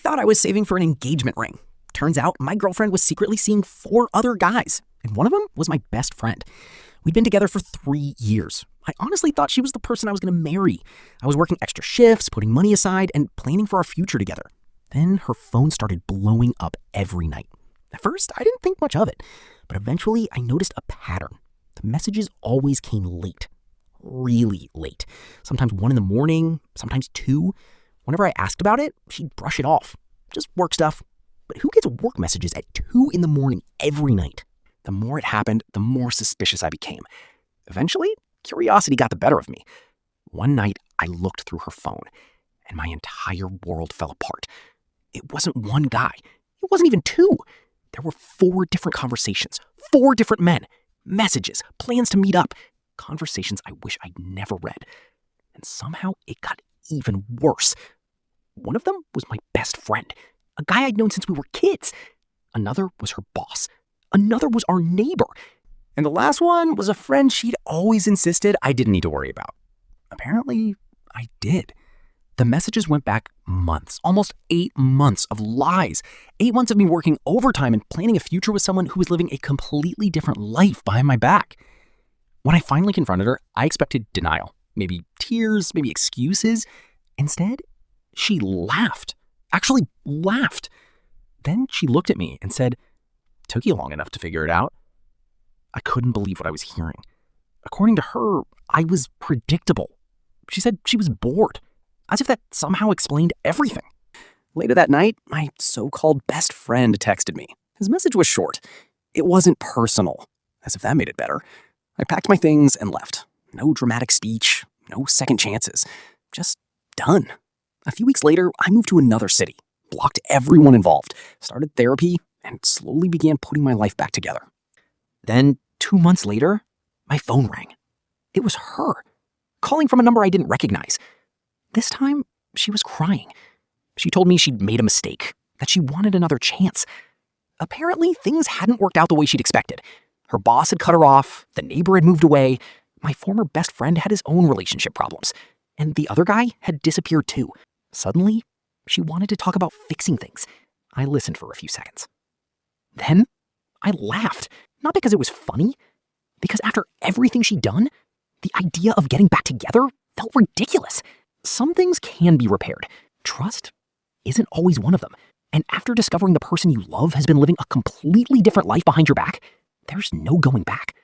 thought I was saving for an engagement ring. Turns out my girlfriend was secretly seeing 4 other guys, and one of them was my best friend. We'd been together for 3 years. I honestly thought she was the person I was going to marry. I was working extra shifts, putting money aside, and planning for our future together. Then her phone started blowing up every night. At first, I didn't think much of it, but eventually I noticed a pattern. The messages always came late. Really late. Sometimes 1 in the morning, sometimes 2. Whenever I asked about it, she'd brush it off. Just work stuff. But who gets work messages at 2 in the morning every night? The more it happened, the more suspicious I became. Eventually, curiosity got the better of me. One night, I looked through her phone, and my entire world fell apart. It wasn't one guy. It wasn't even 2. There were 4 different conversations, 4 different men, messages, plans to meet up, conversations I wish I'd never read. And somehow it got even worse. One of them was my best friend, a guy I'd known since we were kids. Another was her boss. Another was our neighbor. And the last one was a friend she'd always insisted I didn't need to worry about. Apparently, I did. The messages went back months, almost 8 months of lies. 8 months of me working overtime and planning a future with someone who was living a completely different life behind my back. When I finally confronted her, I expected denial. Maybe tears, maybe excuses. Instead, she laughed. Actually laughed. Then she looked at me and said, "Took you long enough to figure it out." I couldn't believe what I was hearing. According to her, I was predictable. She said she was bored, as if that somehow explained everything. Later that night, my so-called best friend texted me. His message was short. It wasn't personal, as if that made it better. I packed my things and left. No dramatic speech, no second chances. Just done. A few weeks later, I moved to another city, blocked everyone involved, started therapy, and slowly began putting my life back together. Then, 2 months later, my phone rang. It was her, calling from a number I didn't recognize. This time, she was crying. She told me she'd made a mistake, that she wanted another chance. Apparently, things hadn't worked out the way she'd expected. Her boss had cut her off, the neighbor had moved away, my former best friend had his own relationship problems, and the other guy had disappeared too. Suddenly, she wanted to talk about fixing things. I listened for a few seconds. Then, I laughed, not because it was funny, because after everything she'd done, the idea of getting back together felt ridiculous. Some things can be repaired. Trust isn't always one of them. And after discovering the person you love has been living a completely different life behind your back, there's no going back.